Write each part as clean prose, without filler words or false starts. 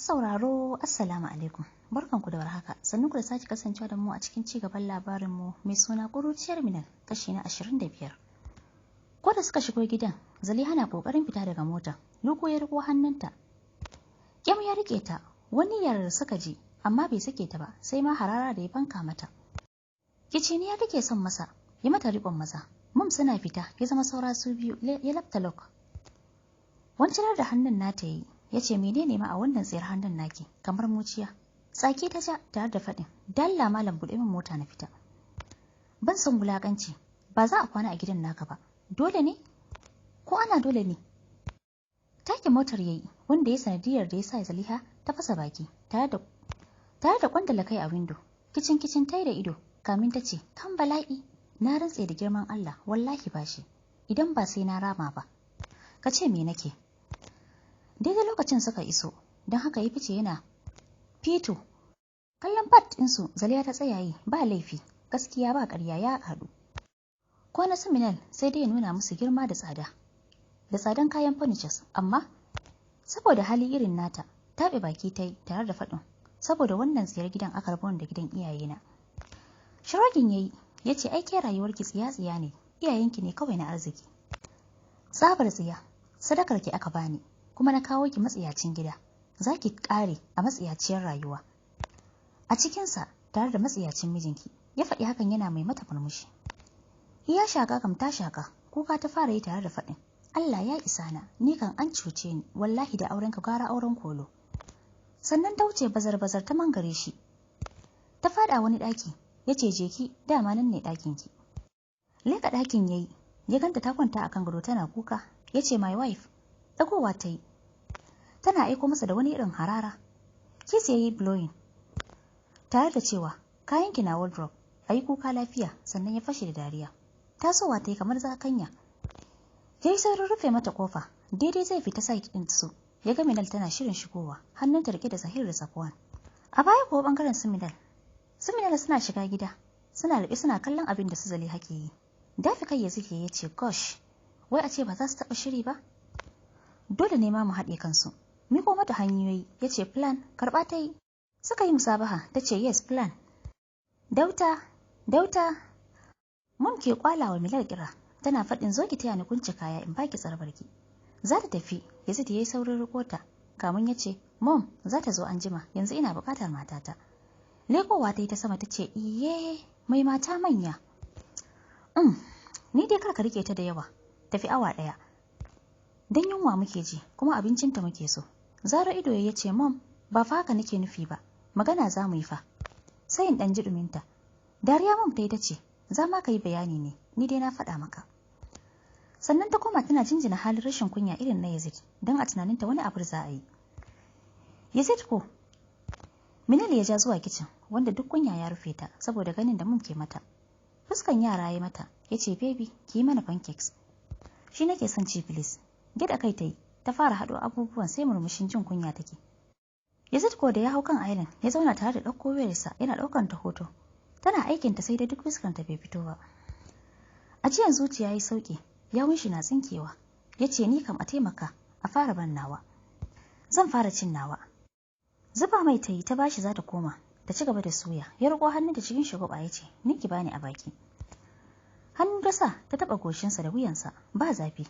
Masu sauraro, Assalamu alaikum. Barkanku da warhaka. Sannunku da sake kasancewa da mu a cikin cigaban labarinmu mai suna Ƙuruciyar Minal, kashi na 25. Ko da suka shigo gidan, Zaliha na kokarin fita daga motar. Luko ya riko hannunta. Kyam ya rike ta, wani yarar suka ji, amma bai sake ta ba, sai ma harara da ya banka mata. Kiciniya take son masa, ya mata riƙon maza. Mum suna fita, ya zama saura su biyu, ya lafta lok. Wancanar da hannun nata yi, ya ce menene ma a wannan tsayar hannun naki, kamar muciya. Tsaki ta ja tare da faɗin, dalla malam buɗe min mota na fita. Ban son wulaƙanci, ba za a kwana a gidan naka ba. Dole ne? Ko ana dole ne? Take motar yayi, wanda ya sanadiyar da ya sa Zaliha ta fasa baki, tare da kwandala kai a windo. Kicin tai da ido, kamin ta ce, kan bala'i, na rantse da girman Allah, wallahi ba shi, idan ba sai na rama ba. Ka ce me nake? Daidai lokacin suka iso, don haka ya fice yana fito. Kallon pat ɗinsu Zaliha ta tsaya yi, ba laifi, gaskiya ba ƙarya ya haɗu. Ko na Seminal sai dai ya nuna musu girma da tsada. Da tsadan kayan furnitures, amma saboda hali irin nata, taɓe baki ta yi tare da faɗin, saboda wannan tsayar gidan aka rabu da gidan iyayena. Shirogin yayi, ya ce aike rayuwarki tsiya-tsiya ne, iyayenki ne kawai na arziki. Tsabar tsiya, sadakar ki aka bani, kuma na kawo ki matsiyacin gida, za ki ƙare a matsiyaciyar rayuwa. A cikinsa, tare da matsiyacin mijinki, ya faɗi hakan yana mai mata murmushi. Iya shaka kam ta shaka, kuka ta fara yi tare da faɗin, Allah ya isa na, ni kan an cuce ni, wallahi da auren ka gara auren kolo. Sannan ta wuce bazar-bazar ta mangare shi. Ta faɗa wani ɗaki, ya ce je ki, dama nan ne ɗakinki. Leka ɗakin yayi, ya ganta ta kwanta akan gado tana kuka, ya ce my wife, ɗagowa ta yi. Tana aiko masa da wani irin harara. Kiss ya yi blowing, tare da cewa kayanki na wardrobe, a yi kuka lafiya, sannan ya fashe da dariya. Tasowa ta yi kamar zakanya. Ya yi saurin rufe mata kofa, daidai zai fita site ɗin su, ya ga Minal tana shirin shigowa, hannunta rike da Zahir da Safwan. A baya kuwa bangaren su Minal suna shiga gida, suna rufe suna kallon abin da su Zaliha ke yi. Dafi kai ya zuke ya ce, gosh, wai a ce ba za su taɓa shiri ba? Dole ne ma mu haɗe kansu. Miko mata hanyoyi, ya ce plan, karɓa ta yi. Suka yi musabaha, ta ce yes plan. Dauta, Mum ke kwala wa Minal kira, tana faɗin zo ki taya ni kunce kaya in baki tsarbarki. Za ta tafi, Yazid ya yi saurin rikota, kamun ya ce, Mom, za ta zo an jima, yanzu ina buƙatar matata. Lekowa ta yi ta sama ta ce, iye, mai mata manya. Ni dai kar ka rike ta da yawa, tafi awa ɗaya. Don yunwa muke ji, kuma abincinta muke so. Zaro ido ya ce, Mom, ba fa haka nake nufi ba, magana za mu yi fa. Sai in ɗan ji ɗuminta. Dariya Mom ta yi ta ce, za ma ka yi bayani ne, ni dai na faɗa maka. Sannan ta koma tana jinjina halin rashin kunya irin na Yazid, don a tunaninta wani abu za a yi. Yazid ko, Minal ya ja zuwa kicin, wanda duk kunya ya rufe ta, saboda ganin da Mom ke mata. Fuskan yara ya mata, ya ce, baby, ki yi mana pancakes. Shi nake son ci please. Gida kai ta yi, ta fara haɗo abubuwan sai murmushin jin kunya take. Yazid ko da ya hau kan island, ya zauna tare da ɗauko wayarsa yana ɗaukar ta hoto. Tana aikinta sai dai duk fuskanta bai fito ba. Ajiyan zuciya ya yi sauƙi, yawun shi na tsinkewa. Ya ce ni kam a taimaka, a fara ban nawa. Zan fara cin nawa. Zuba mai ta yi ta bashi za ta koma, ta ci gaba da suya. Ya riƙo hannun da cikin shagwaba ya ce, ni ki bani a baki. Hannun ta sa ta taɓa goshinsa da wuyansa, ba zafi.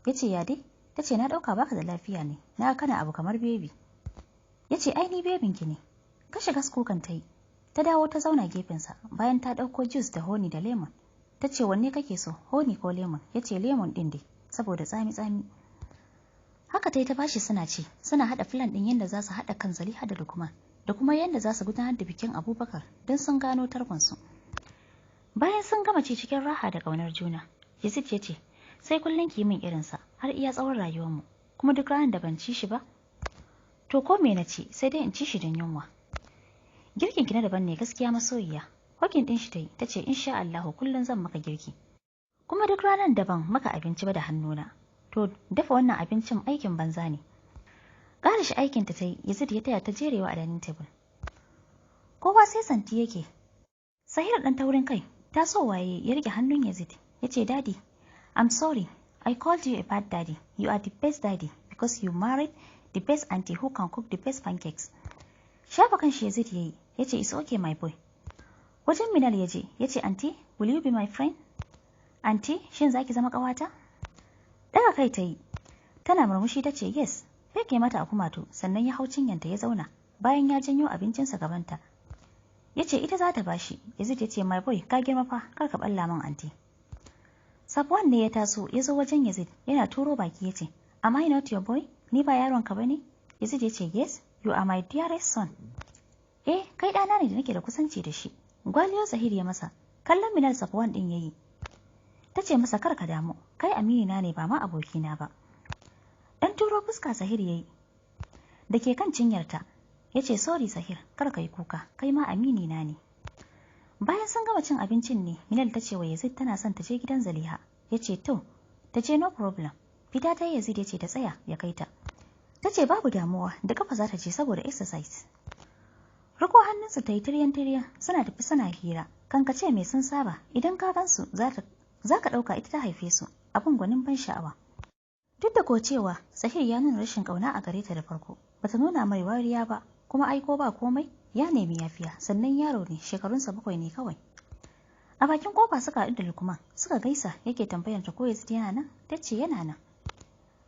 Ya ce ya dai? Ta ce na ɗauka baka da lafiya ne, na kana abu kamar bebi. Ya ce ai ni bebinki ne. Kashe gas kukan ta yi. Ta dawo ta zauna gefensa bayan ta ɗauko juice da honey da lemon. Ta ce wanne kake so, honey ko lemon? Ya ce lemon ɗin dai, saboda tsami-tsami. Haka ta yi ta bashi suna ci, suna haɗa filan ɗin yadda za su haɗa kan Zaliha da Lukman, da kuma yadda za su gudanar da bikin Abubakar don sun gano tarkonsu. Bayan sun gama ci cikin raha da ƙaunar juna, Yazid ya ce, sai kullum ki yi min irinsa har iya tsawon rayuwarmu, kuma duk ranar da ban ci shi ba, to ko me na ci sai dai in ci shi don yunwa. Girkin ki na daban ne gaskiya masoyiya. Hokin din shi ta yi, ta ce insha Allah kullum zan maka girki. Kuma duk ranar da ban maka abinci ba da hannuna, to dafa wannan abincin aikin banza ne. Ƙara shi aikinta ta yi, Yazid ya taya ta jerewa a dining table. Kowa sai santi yake. Sahira ɗan taurin kai, ta so waye ya rike hannun Yazid, ya ce daddy, I'm sorry, I called you a bad daddy. You are the best daddy because you married the best auntie who can cook the best pancakes. Shafa kan shi Yazid yayi, yace it's okay my boy. Wajen Minal yaje, yace auntie, will you be my friend? Auntie, shin zaki zama kawata? Daga kai ta yi. Tana murmushi tace yes. Fake mata a kumatu, sannan ya hau cinyanta ya zauna, bayan ya janyo abincinsa gabanta. Yace ita za ta bashi. Yazid yace my boy, ka girma fa, kar ka balla min auntie. Safwan ne ya taso, ya zo wajen Yazid, yana turo baki yace, am I not your boy? Ni ba yaron ka bane? Yazid yace yes, you are my dearest son. Kai ɗana ne da nake da kusanci da shi. Gwaliyo Zahir ya masa. Kallon Minal Safwan din yayi. Tace masa kar ka damu, kai aminina ne ba ma abokina ba. Dan turo fuska Zahir yayi. Dake kan cinyarta, yace sorry Zahir, kar ka yi kuka, kai ma aminina ne. Bayan sun gama cin abincin ne, Minal tace wa Yazid tana son ta je gidan Zaliha. Yace to, ta je no problem. Fita ta Yazid yace ta tsaya ya kai ta. Tace babu damuwa, da kafa za ta je saboda exercise. Riko hannunsu ta yi tiryan-tiryan, suna tafi suna hira. Kankace mai sun saba, idan ka gansu za ka ɗauka ita ta haife su, abin gwanin ban sha'awa. Duk da ko cewa Zahir ya nuna rashin ƙauna a gare ta da farko, bata nuna mai wariya ba, kuma aiko ba komai, ya nemi yafiya, sannan yaro ne, shekarunsa 7 ne kawai. A bakin kofa suka haɗu da Lukman, suka gaisa, yake tambayar ta ko Yazid yana nan, tace yana nan.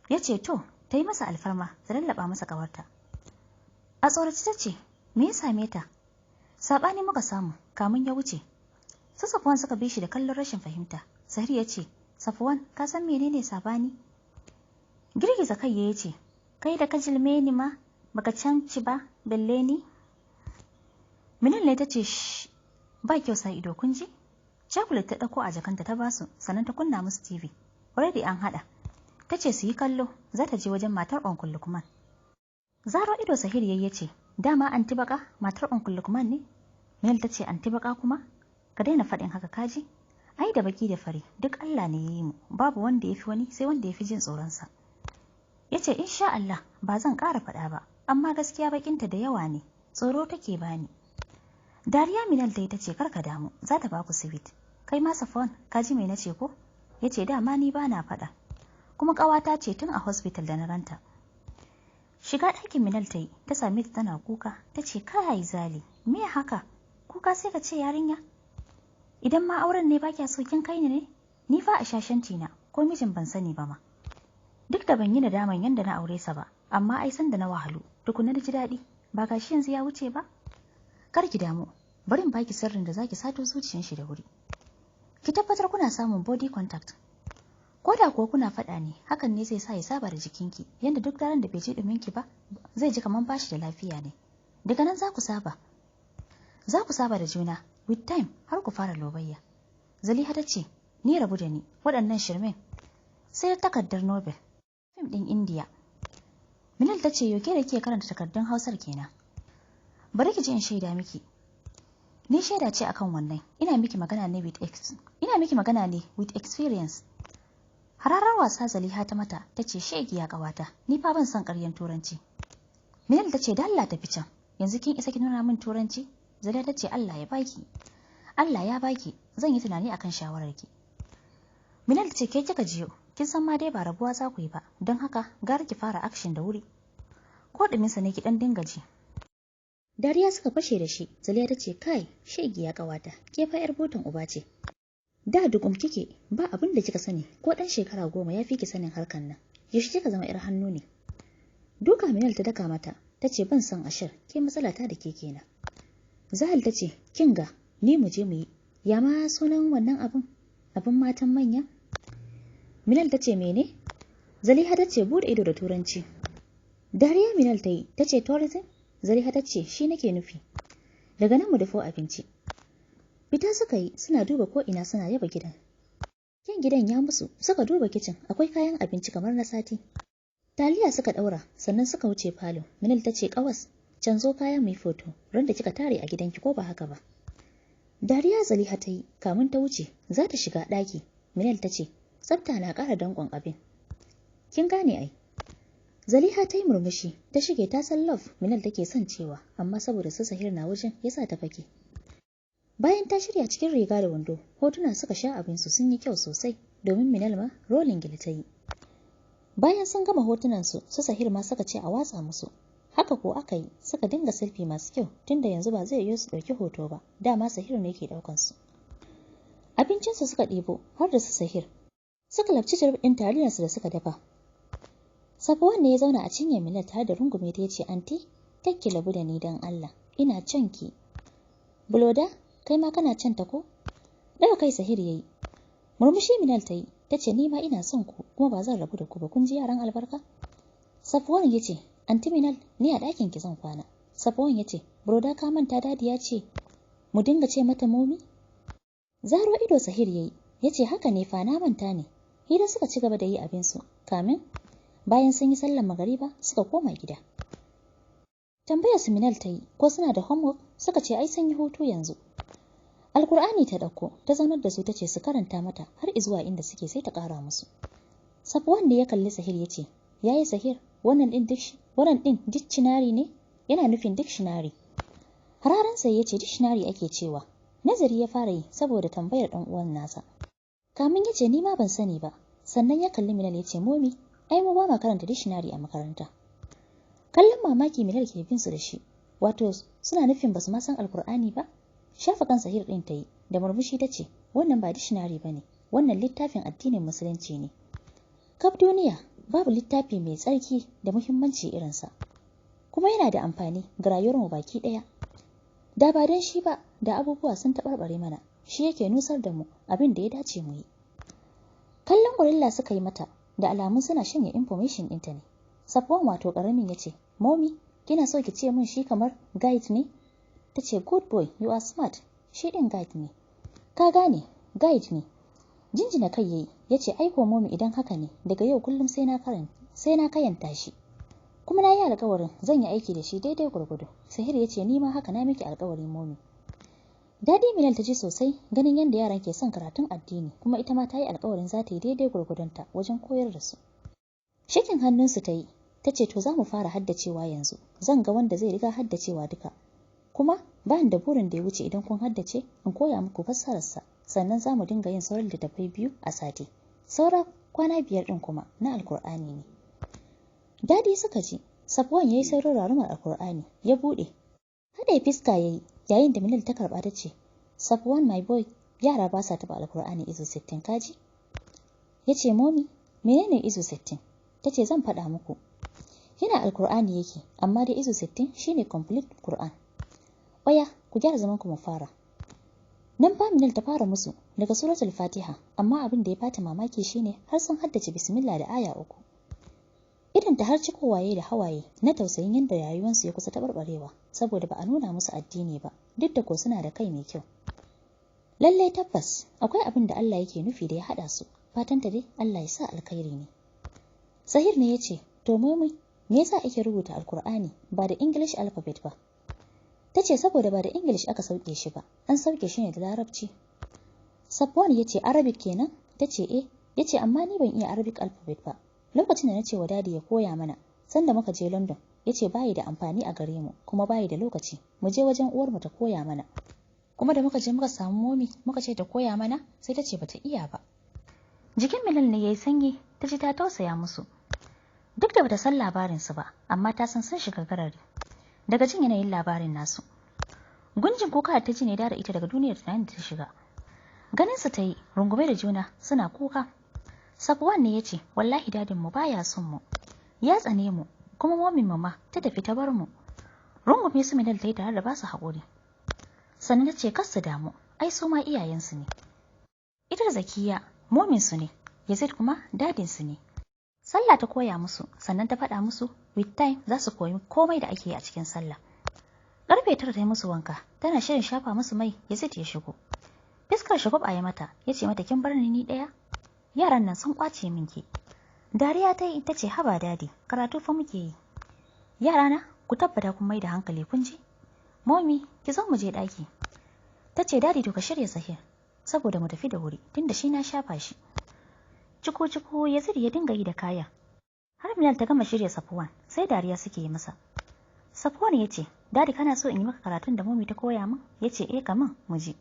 Yace to, ta yi masa alfarma, ta lallaba masa ƙawarta. A tsoraci tace, me ya same ta? Saɓani muka samu, kamun ya wuce. Su Safwan suka bi shi da kallon rashin fahimta. Zahir ya ce, Safwan, ka san menene sabani? Girgiza kai ya ce, kai da ka jilme ni ma, baka canci ba, balle ni? Minal ne ta ce, ba kyau sa ido kun ji? Chocolate ta ɗauko a jakanta ta basu, sannan ta kunna musu TV. Already an haɗa. Ta ce su yi kallo, za ta je wajen matar Uncle Lukman. Zaro ido Zahir ya ce, dama anti baka matar Uncle Lukman ne? Minal ta ce anti baka kuma? Ka daina faɗin haka kaji? Ai da baki da fari duk Allah ne ya yi mu, babu wanda ya fi wani sai wanda ya fi jin tsoronsa. Ya ce insha Allah ba zan ƙara faɗa ba, amma gaskiya bakinta da yawa ne, tsoro take bani. Dariya Minal ta yi ta ce karka damu, za ta baku sweet. Kai ma Safwan, ka ji me nace ko? Ya ce dama ni ba na faɗa. Kuma ƙawata ce tun a hospital da na ranta. Shiga ɗakin Minal ta yi, ta same ta tana kuka, ta ce kai zali, me haka? Kuka sai ka ce yarinya? Idan ma auren ne ba kya so kin kai ne? Ni fa a shashanci na, ko mijin ban sani ba ma. Duk da ban yi nadaman yanda na aure sa ba, amma ai san da na wahalu, tukuna da ji daɗi, ba gashi yanzu ya wuce ba? Kar ki damu, bari in baki sirrin da zaki sato zuciyar shi da wuri. Ki tabbatar kuna samun body contact. Ko da kuwa kuna faɗa ne, hakan ne zai sa ya saba da jikinki, yanda duk daren da bai ji ɗuminki ba, zai ji kamar bashi da lafiya ne. Daga nan za ku saba. Za ku saba da juna, with time har ku fara lobayya. Zaliha ta ce, ni rabu da ni, waɗannan shirmen. Sai takardar Nobel, fim ɗin Indiya. Minal ta ce, yoke da ke karanta takardun Hausar kenan. Bari ki ji in shaida miki. Ni shaida ce akan wannan, ina miki magana ne with experience. Hararar wasa Zaliha ta mata, ta ce shegiya ƙawata, ni fa ban son ƙaryan turanci. Minal ta ce da Allah tafi can, yanzu kin isa ki nuna min turanci? Zaliha ta ce Allah ya baki. Allah ya baki, zan yi tunani akan shawararki. Minal ta ce ke kika jiyo, kin san ma dai ba rabuwa za ku yi ba, don haka gara ki fara action da wuri. Ko ɗuminsa ne ki ɗan dinga ji. Dariya suka fashe da shi, Zaliha ta ce kai, shegiya ƙawata, ke fa 'yar botan uba ce. Da dugum kike, ba abin da kika sani, ko ɗan shekara 10 ya fi ki sanin harkan nan. Yaushe kika zama 'yar hannu ne? Duka Minal ta daka mata, ta ce ban san ashir, ke matsala ta da ke kenan. Zahal ta ce, kin ga, ni mu je mu yi. Ya ma sunan wannan abin matan manya? Minal ta ce mene? Zaliha ta ce bude ido da turanci. Dariya Minal ta yi, ta ce tourism? Zaliha ta ce shi nake nufi. Daga nan mu dafo abinci. Fita suka yi, suna duba ko ina suna yaba gidan. Kyan gidan ya musu, suka duba kicin, akwai kayan abinci kamar na sati. Taliya suka ɗaura, sannan suka wuce falo. Minal ta ce ƙawas, canzo kaya mai foto, ran da kika tare a gidanki ko ba haka ba. Dariya Zaliha ta yi, kamun ta wuce, za ta shiga ɗaki. Minal ta ce, tsafta na ƙara danƙon abin. Kin gane ai. Zaliha ta yi murmushi, ta shige ta san love Minal take son cewa, amma saboda su Sahir na wajen yasa ta fake. Bayan ta shirya cikin riga da wando, hotuna suka sha abinsu sun yi kyau sosai, domin Minal ma rolling gil ta yi. Bayan sun gama hotunansu, su Sahir ma suka ce a watsa musu. Haka ko aka yi, suka dinga selfie masu kyau, tunda yanzu ba zai yiwu su ɗauki hoto ba, dama Sahir ne ke ɗaukan su. Abincinsu suka ɗebo, har da su Sahir. Suka labci jarab ɗin taliyarsu da suka dafa. Safwan ne ya zauna a cinye Minal tare da rungume ta yace, "Anti, takki labu da ni dan Allah, ina can ki." "Buloda, kai ma kana can ta ko?" Daga kai Sahir yayi. Murmushi Minal ta yi, ta ce, "Ni ma ina son ku, kuma ba zan rabu da ku ba, kun ji yaran albarka?" Safwan ya ce, "Anti Minal, ni a ɗakin ki zan kwana." Safwan ya ce, "Buloda ka manta dadi ya ce mu dinga ce mata momi?" Zaro ido Sahir yayi, ya ce, "Haka ne fa, na manta ne." Hira suka ci gaba da yi abinsu, kamin bayan sun yi sallar magariba suka koma gida. Tambayar su Minal ta yi ko suna da homework, suka ce ai sun yi hutu yanzu. Alkur'ani ta ɗauko, ta zaunar da su ta ce su karanta mata har izuwa inda suke sai ta ƙara musu. Safwan ne ya kalli Sahir ya ce, "Yayi Sahir, wannan ɗin dictionary ne?" Yana nufin dictionary. Hararen sai ya ce dictionary ake cewa. Nazari ya fara yi saboda tambayar ɗan uwan nasa. Kamin ya ce ni ma ban sani ba, sannan ya kalli Minal ya ce, "Momi, ai mu ba ma karanta dictionary a makaranta." Kallon mamaki Minal ke bin su da shi, wato suna nufin basu ma san Alkur'ani ba? Shafa kan Sahir ɗin ta yi, da murmushi ta ce, "Wannan ba dictionary ba ne, wannan littafin addinin musulunci ne. Kaf duniya babu littafi mai tsarki da muhimmanci irinsa, kuma yana da amfani ga rayuwarmu baki ɗaya. Da ba don shi ba, da abubuwa sun taɓarɓare mana, shi yake nusar da mu abin da ya dace mu yi." Kallon gorilla suka yi mata, da alamun suna shanye information ɗinta ne. Safwan wato ƙaramin ya ce, "Momi, kina so ki ce min shi kamar guide ne?" Ta ce, "Good boy, you are smart, shi ɗin guide ne." "Ka gane, guide ne." Jinjina kai yayi, ya ce, "Aiko Momi, idan haka ne, daga yau kullum sai na kayanta shi. Kuma na yi alƙawarin zan yi aiki da shi daidai gwargwado." Sahir ya ce, "Ni ma haka na miki alƙawari Momi." Dadi Minal ta ji sosai ganin yadda yaran ke son karatun addini, kuma ita ma ta yi alƙawarin za ta yi daidai gwargwadonta wajen koyar da su. Shakin hannunsu ta yi, ta ce, "To za mu fara haddacewa yanzu, zan ga wanda zai riga haddacewa duka. Kuma ba da burin da ya wuce idan kun haddace in koya muku fassararsa, sannan za mu dinga yin sauran littattafai 2 a sati. Saura kwana 5 ɗin kuma na Alkur'ani ne." Dadi suka ji, Safwan ya yi saurin rarumar Alkur'ani, ya buɗe. Haɗe fiska ya yi, yayin da Minal ta karɓa ta ce, "Safwan my boy, yara ba sa taɓa Alkur'ani izu 60 kaji?" Ya ce, "Momi, menene izu 60? Ta ce, "Zan faɗa muku. Yana Alkur'ani yake, amma dai izu 60 shine complete Qur'an." "Oya, ku gyara zaman ku mu fara." Nan fa Minal ta fara musu daga suratul Fatiha, amma abin da ya bata mamaki shine har sun haddace bismillah da aya 3. Idan ta har cikowa yayi da hawaye na tausayin yadda rayuwarsu ya kusa taɓarɓarewa saboda ba a nuna musu addini ba, duk da ko suna da kai mai kyau. Lallai tabbas akwai abin da Allah yake nufi da ya haɗa su, fatanta dai Allah ya sa alkhairi ne. Sahir ne ya ce, "To Momi, me yasa ake rubuta Alkur'ani ba da English alphabet ba?" Ta ce, "Saboda ba da English aka sauke shi ba, an sauke shi ne da Larabci." Safwan ya ce, "Arabic kenan?" Ta ce, "Eh." Ya ce, "Amma ni ban iya Arabic alphabet ba. Lokacin da na ce wa dadi ya koya mana, sanda muka je London, ya ce bayi da amfani a gare mu, kuma bayi da lokaci. Mu je wajen uwarmu ta koya mana. Kuma da muka je muka samu Momi, muka ce ta koya mana, sai ta ce bata iya ba." Jikin Minal ne yayi sanyi, ta ji ta tausaya musu. Duk da bata san labarinsu ba, amma ta san sun shiga garari. Daga jin yanayin labarin nasu, gunjin kuka ta ji ne da ita daga duniyar tunanin da ta shiga. Ganin su ta yi rungume da juna suna kuka. Safwan ne ya ce, "Wallahi dadin mu baya son mu, ya tsane mu, kuma momin mu ma ta tafi ta bar mu." Rungume su Minal ta yi tare da ba su haƙuri. Sannan ta ce, "Kar su damu, ai su ma iyayensu ne. Ita da Zakiya momin su ne, Yazid kuma dadin su ne." Sallah ta koya musu, sannan ta faɗa musu with time za su koyi komai da ake yi a cikin sallah. Karfe 9 ta yi musu wanka, tana shirin shafa musu mai, Yazid ya shigo. Fiskar shagwaba ya mata, ya ce mata, "Kin bar ni ɗaya? Yaran nan sun kwace min ki." Dariya ta yi, ta ce, "Haba dadi, karatu fa muke yi. Yarana, ku tabbata kun mai da hankali kun ji? Momi, ki zo mu je ɗaki." Ta ce, "Dadi to ka shirya Sahir, saboda mu tafi da wuri, tunda shi na shafa shi." Ciku Yazid ya dinga yi da kaya. Har Minal ta gama shirya Safwan, sai dariya suke yi masa. Safwan ya ce, "Dadi kana so in yi maka karatun da Momi ta koya min?" Ya ce, "Eh kaman, mu ji."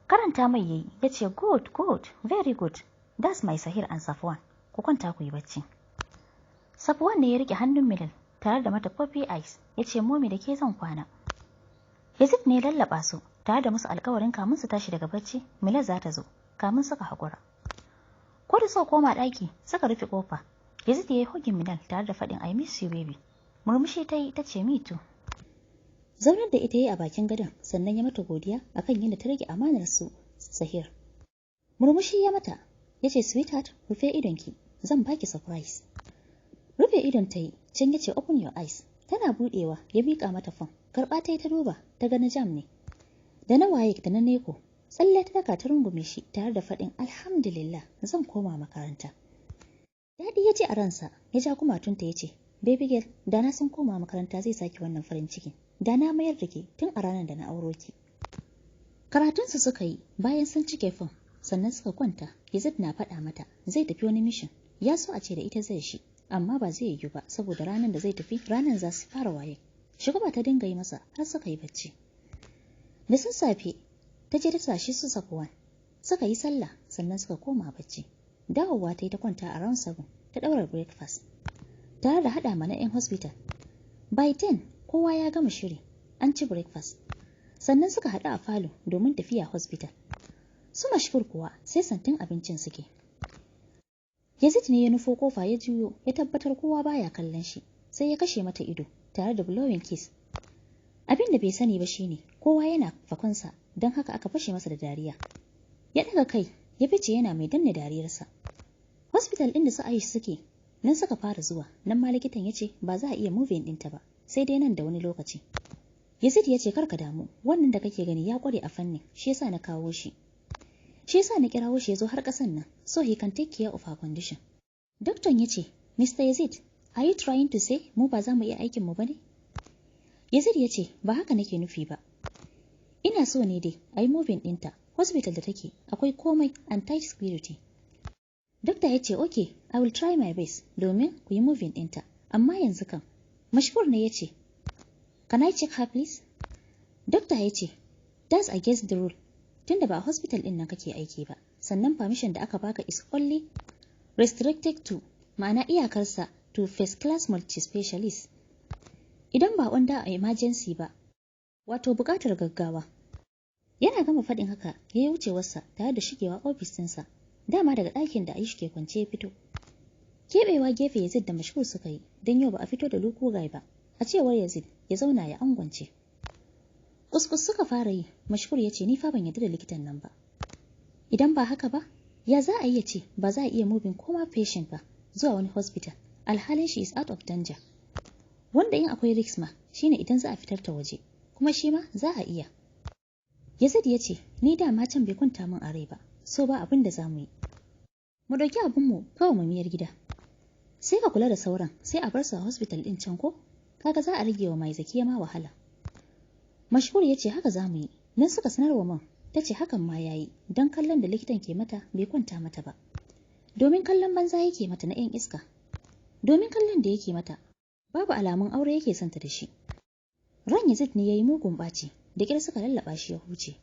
Karanta mai yayi, ya ce, "Good, very good. That's my Sahir and Safwan. Ku kwanta ku yi bacci." Safwan ne ya rike hannun Milal tare da mata puppy eyes, ya ce momi da ke zan kwana. Yazid ne ya lallaba su tare da musu alkawarin kamun su tashi daga bacci Milal za ta zo, kamun suka haƙura. Ko da suka koma ɗaki suka rufe ƙofa, Yazid ya yi hugin Milal tare da faɗin I miss you baby. Murmushi ta yi ta ce me too. Zaunar da ita yi a bakin gadon sannan ya mata godiya akan yadda ta rage amanar su Sahir. Murmushi ya mata, ya ce sweetheart rufe idonki, zan baki surprise. Rufe idon ta yi, can ya ce open your eyes. Tana buɗewa ya miƙa mata fon, karɓa ta yi ta duba, ta ga na jam ne. Da na waye da na neko, tsalle ta daka ta rungume shi tare da faɗin alhamdulillah zan koma makaranta. Daɗi ya ce a ransa, ya ja kumatunta ya ce baby girl da na san koma makaranta zai saki wannan farin cikin. Da na mayar da ke tun a ranar da na auro ki. Karatunsu suka yi bayan sun cike fom, sannan suka kwanta. Yazid na faɗa mata zai tafi wani mission, ya so a ce da ita zai shi, amma ba zai yiwu ba saboda ranar da zai tafi ranar za su fara waye. Shugaba ta dinga yi masa har suka yi bacci. Da sassafe ta je ta tashi su Safwan, suka yi sallah sannan suka koma bacci. Dawowa ta yi ta kwanta a round 7 ta ɗaura breakfast tare da haɗa mana 'yan hospital. By 10 kowa ya gama shiri, an ci breakfast. Sannan suka haɗu a falo domin tafiya hospital. Su Mashkur kuwa sai santin abincin suke. Yazid ne ya nufo kofa ya juyo ya tabbatar kowa baya kallon shi, sai ya kashe mata ido tare da blowing kiss. Abin da bai sani ba shine kowa yana fakonsa, don haka aka fashe masa da dariya. Ya daga kai ya fice yana mai danne dariyarsa. Hospital ɗin da su Aish suke nan suka fara zuwa, nan ma likitan ya ce ba za a iya moving ɗinta ba sai dai nan da wani lokaci. Yazid ya ce karka damu, wannan da kake gani ya kware a fannin, shi yasa na kawo shi. Shi yasa na kirawo shi ya zo har ƙasan nan, so he can take care of her condition. Dokton ya ce, Mr. Yazid, are you trying to say mu ba za mu iya aikin mu bane? Yazid ya ce, ba haka nake nufi ba. Ina so ne dai a yi moving ɗinta, hospital da take akwai komai and tight security. Dokta ya ce, okay, I will try my best domin ku yi moving ɗinta, amma yanzu kan. Mashkur ne ya ce, can I check her please? Dokta ya ce, that's against the rule. Tunda ba a hospital ɗin nan kake aiki ba, sannan permission da aka baka is only restricted to, ma'ana iyakarsa to first class multi-specialist. Idan ba under emergency ba, wato buƙatar gaggawa. Yana gama faɗin haka ya yi wucewarsa tare da shigewa ofis ɗinsa, dama daga ɗakin da Aish ke kwance ya fito. Keɓewa gefe Yazid da Mashkur suka yi, don yau ba a fito da lukugai ba, a cewar Yazid ya zauna ya angwance. Kuskus suka fara yi, Mashkur ya ce ni fa ban yarda da likitan nan ba. Idan ba haka ba, ya za a iya ce ba za a iya moving koma patient ba zuwa wani hospital, alhalin shi is out of danger. Wanda in akwai risk ma shine idan za a fitar ta waje, kuma shi ma za a iya. Yazid ya ce ni dama can bai kwanta min a rai ba, so ba abin da za mu yi. Mu ɗauki abinmu kawai mu miyar gida. Sai ka kula da sauran sai a bar su a hospital ɗin can ko? Kaga za a rage wa mai zakiya ma wahala. Mashhur ya ce haka za mu yi, nan suka sanarwa man, ta ce hakan ma ya yi, don kallon da likitan ke mata bai kwanta mata ba. Domin kallon banza yake mata na 'yan iska. Domin kallon da yake mata, babu alamun aure yake santa da shi. Ran Yazid ne ya yi mugun ɓaci, da ƙyar suka lallaɓa shi ya huce.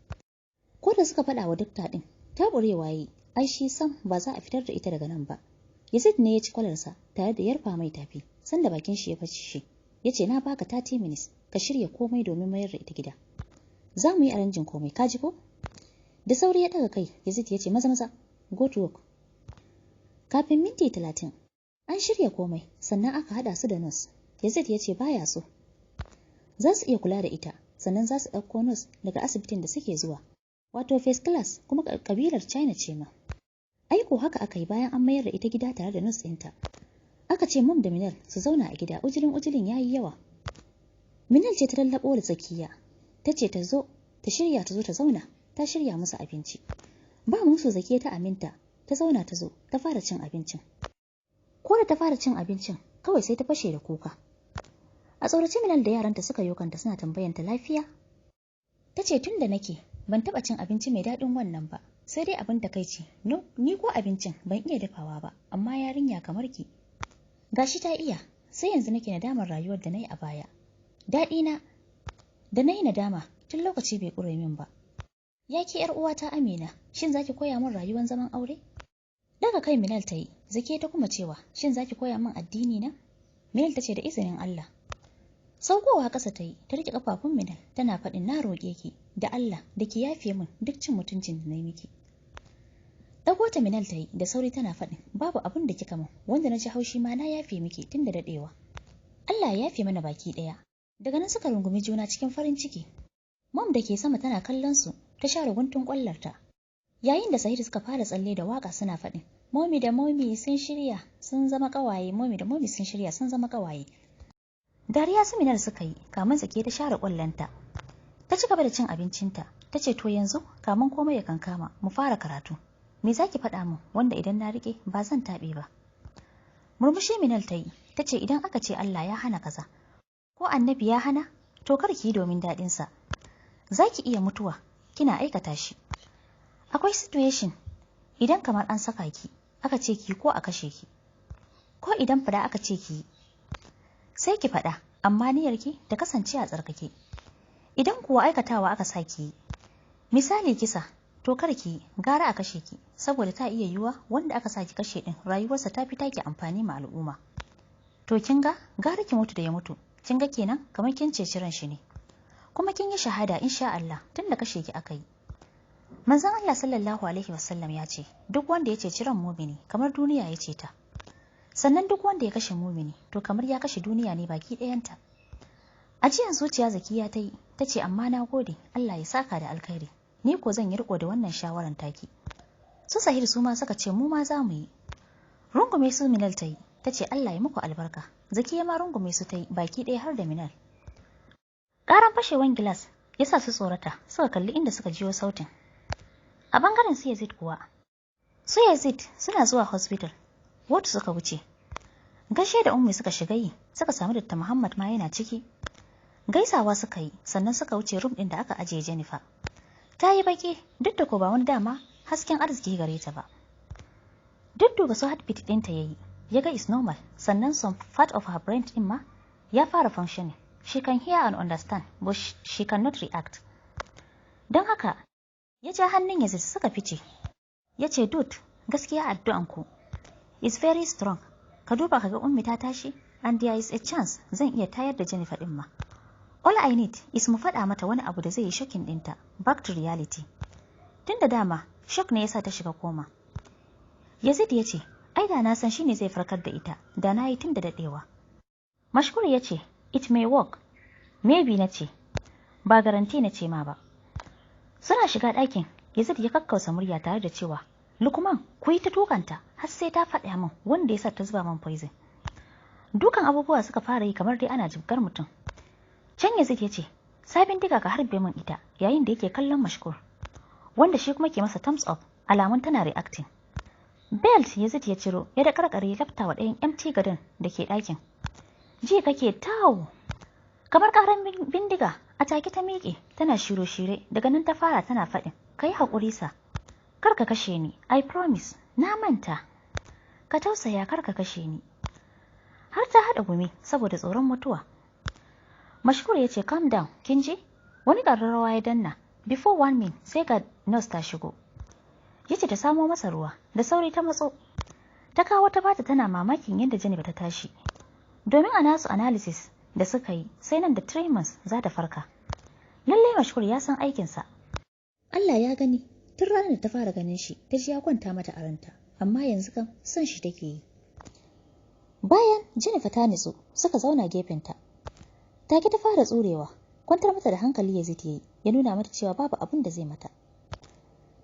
Ko da suka faɗa wa dakta ɗin, ta ɓurewa yi, ai shi sam ba za a fitar da ita daga nan ba. Yazid ne ya ci kwalarsa tare da yarfa mai tafi, sanda bakin shi ya fashe shi. Ya ce na baka 30 minutes, ka shirya komai domin mayar da ita gida. Za mu yi aranjin komai, ka ji ko? Da sauri ya ɗaga kai, Yazid ya ce maza maza, go to work. Kafin minti 30, an shirya komai, sannan aka haɗa su da nurse. Yazid ya ce baya so. Za su iya kula da ita, sannan za su ɗauko nurse daga asibitin da suke zuwa. Wato first class kuma kabilar China ce ma. Aiko haka aka yi bayan an mayar da ita gida tare da nurse ɗinta. Aka ce Mom da Minal su zauna a gida, ujilin ya yi yawa. Minal ce ta lallaɓo da Zakiya, ta ce ta zo, ta shirya ta zo ta zauna, ta shirya musu abinci. Ba musu Zakiya ta aminta, ta zauna ta zo, ta fara cin abincin. Ko da ta fara cin abincin, kawai sai ta fashe da kuka. A tsorace Minal da yaranta suka yi kanta suna tambayanta lafiya. Ta ce tun da nake, ban taɓa cin abinci mai daɗin wannan ba, sai dai abin takaici, ni ko abincin ban iya dafawa ba, amma yarinya kamar ki. Gashi ta iya, sai yanzu nake nadamar rayuwar da na yi a baya. Daɗina da na yi nadama tun lokaci bai ƙure min ba. Ya ki ‘yar uwata Amina, shin za ki koya min rayuwar zaman aure? Daga kai Minal ta yi, Zakiya ta kuma cewa, shin za ki koya min addini na? Minal ta ce da izinin Allah. Saukowa ƙasa ta yi, ta riƙe ƙafafun Minal, tana faɗin na roƙe ki, da Allah, da ki yafe min duk cin mutuncin da na yi miki. Ɗago ta Minal ta yi, da sauri tana faɗin, babu abin da kika min, wanda na ji haushi ma na yafe miki tun da daɗewa. Allah ya yafe mana baki ɗaya. Daga nan suka rungumi juna cikin farin ciki. Mom da ke sama tana kallon su, ta share guntun ƙwallarta. Yayin da Sahid suka fara tsalle da waƙa suna faɗin, Momi da Momi sun shirya, sun zama ƙawaye, Momi da Momi sun shirya, sun zama ƙawaye. Dariya su Minal suka yi, kamun Zakiya ta share ƙwallonta. Ta ci gaba da cin abincinta, ta ce to yanzu kamun komai ya kankama, mu fara karatu. Me za ki faɗa min wanda idan na riƙe ba zan taɓe ba? Murmushi Minal ta yi, ta ce idan aka ce Allah ya hana kaza, ko annabi ya hana, to kar ki yi domin daɗinsa. Za ki iya mutuwa, kina aikata shi. Akwai situation, idan kamar an saka ki, aka ce ki ko a kashe ki. Ko idan fada aka ce ki, sai ki faɗa, amma niyyarki ta kasance a tsarkake. Idan kuwa aikatawa aka sa ki, misali kisa, to kar ki gara a kashe ki, saboda ta iya yiwuwa wanda aka sa ki kashe din rayuwarsa ta fi take amfani ma al'umma. To kin ga gara ki mutu da ya mutu, kin ga kenan kamar kin ceci ran shi ne. Kuma kin yi shahada insha Allah tunda kashe ki aka yi. Manzon Allah sallallahu alaihi wasallam ya ce, duk wanda ya ceci ran mumini kamar duniya ya ce ta. Sannan duk wanda ya kashe mumini to kamar ya kashe duniya ne baki ɗayanta. Ajiyan zuciya Zakiya ta yi, ta ce amma na gode, Allah ya saka da alkhairi. Ni ko zan yi riko da wannan shawaran taki. Su Sahir su ma suka ce mu ma za mu yi. Rungume su Minal ta yi, ta ce Allah ya muku albarka. Zakiya ma rungume su ta yi baki ɗaya har da Minal. Ƙaran fashewan gilas ya sa su tsorata, suka kalli inda suka jiyo sautin. A bangaren su Yazid kuwa, su Yazid suna zuwa hospital, ward suka wuce. Gaishe da Ummi suka shiga yi, suka samu Dr. Muhammad ma yana ciki. Gaisawa suka yi, sannan suka wuce room ɗin da aka ajiye Jennifer. Ta yi baki, duk da ko ba wani dama hasken arziki gare ta ba. Duk duba su heartbeat ɗinta ya yi, ya ga is normal, sannan some part of her brain ɗin ma ya fara functioning. She can hear and understand, but she cannot react. Don haka, ya ja hannun Yazid suka fice. Ya ce, Dude, gaskiya addu'anku is very strong. Ka duba ka ga Ummi ta tashi, and there is a chance zan iya tayar da Jennifer ɗin ma. All I need is mu faɗa mata wani abu da zai yi shocking ɗinta, back to reality. Tun da dama, shock ne yasa ta shiga koma. Yazid ya ce, ai da na san shi ne zai farkar da ita, da na yi tun da daɗewa. Mashkur ya ce, it may work. Maybe na ce, ba garanti na ce ma ba. Suna shiga ɗakin, Yazid ya kakkausa murya tare da cewa, Lukman, ku yi ta tukanta har sai ta faɗa min wanda ya sa ta zuba min poison. Dukan abubuwa suka fara yi kamar dai ana jibgar mutum. Can Yazid ya ce, sabin diga ka harbe min ita yayin da yake kallon Mashkur, wanda shi kuma ke masa thumbs up, alamun tana reacting. Belt Yazid ya ciro, ya da karkare ya lafta wa ɗayan empty gadon da ke ɗakin. Ji kake tawo. Kamar karan bindiga, a take ta miƙe, tana shiro-shire, daga nan ta fara tana faɗin, ka yi haƙuri sa, kar ka kashe ni, I promise, na manta, ka tausaya kar ka kashe ni. Har ta haɗa gumi saboda tsoron mutuwa. Mashkur ya ce, calm down, kin ji? Wani ƙararrawa ya danna, before 1 minute sai ga nurse ta shigo. Ya ce ta samo masa ruwa, da sauri ta matso. Ta kawo ta bata tana mamakin yadda Jennifer ta tashi. Domin a nasu analysis da suka yi, sai nan da 3 months za ta farka. Lallai Mashkur ya san aikinsa. Allah ya gani, tun ranar da ta fara ganin shi, ta ji ya kwanta mata a ranta, amma yanzu kan son shi take yi. Bayan Jennifer ta nitsu, suka zauna gefenta. Take ta fara tsurewa, kwantar mata da hankali Yazid yayi, ya nuna mata cewa babu abin da zai mata.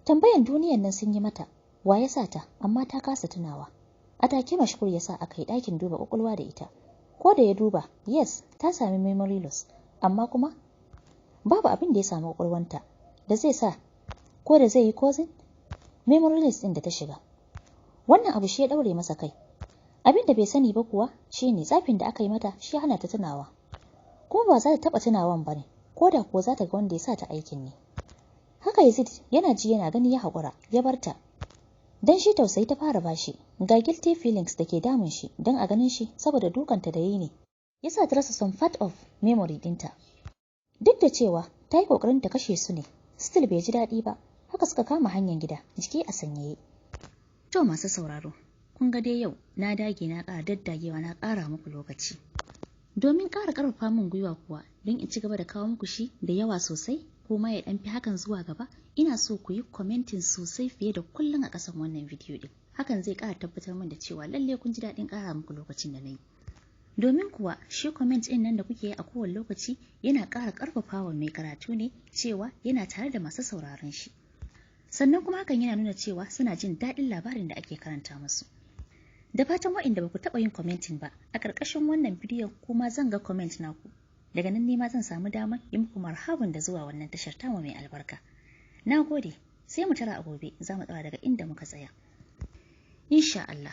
Tambayan duniyan nan sun yi mata, wa ya sa ta, amma ta kasa tunawa. A take Mashkur ya sa aka yi ɗakin duba ƙwaƙwalwa da ita. Ko da ya duba, yes, ta sami memory loss, amma kuma babu abin da ya samu ƙwaƙwalwanta da zai sa ko da zai yi causing memory loss ɗin da ta shiga. Wannan abu shi ya ɗaure masa kai. Abin da bai sani ba kuwa shine tsafin da aka yi mata shi hana ta tunawa. Kuma ba za ta taɓa tunawan ba ne, ko da kuwa za ta ga wanda ya sa ta aikin ne. Haka Yazid yana ji yana gani ya haƙura, ya bar ta. Dan shi tausayi ta fara bashi, ga guilty feelings da ke damun shi don a ganin shi saboda dukanta da yi ne. Ya sa ta rasa some part of memory dinta. Duk da cewa ta yi ƙoƙarin ta kashe su ne, still bai ji daɗi ba, haka suka kama hanyar gida, jiki a sanyaye. To masu sauraro, kun ga dai yau na dage na ƙara daddagewa na ƙara muku lokaci. Domin ƙara ƙarfafa min gwiwa kuwa don in ci gaba da kawo muku shi da yawa sosai ko ma ya ɗan fi hakan zuwa gaba, ina so ku yi commenting sosai fiye da kullum a ƙasan wannan bidiyo ɗin. Hakan zai ƙara tabbatar min da cewa lalle kun ji daɗin ƙara muku lokacin da na yi. Domin kuwa shi comment ɗin nan da kuke yi a kowane lokaci yana ƙara ƙarfafawa mai karatu ne cewa yana tare da masu sauraron shi. Sannan kuma hakan yana nuna cewa suna jin daɗin labarin da ake karanta musu. Da fatan waɗanda ba ku taɓa yin commenting ba, a ƙarƙashin wannan bidiyon kuma zan ga comment naku. Daga nan ne ma zan samu damar yi muku marhaban da zuwa wannan tashar tamu mai albarka. Na gode, sai mu tara a gobe za mu tsaya daga inda muka tsaya. Insha Allah.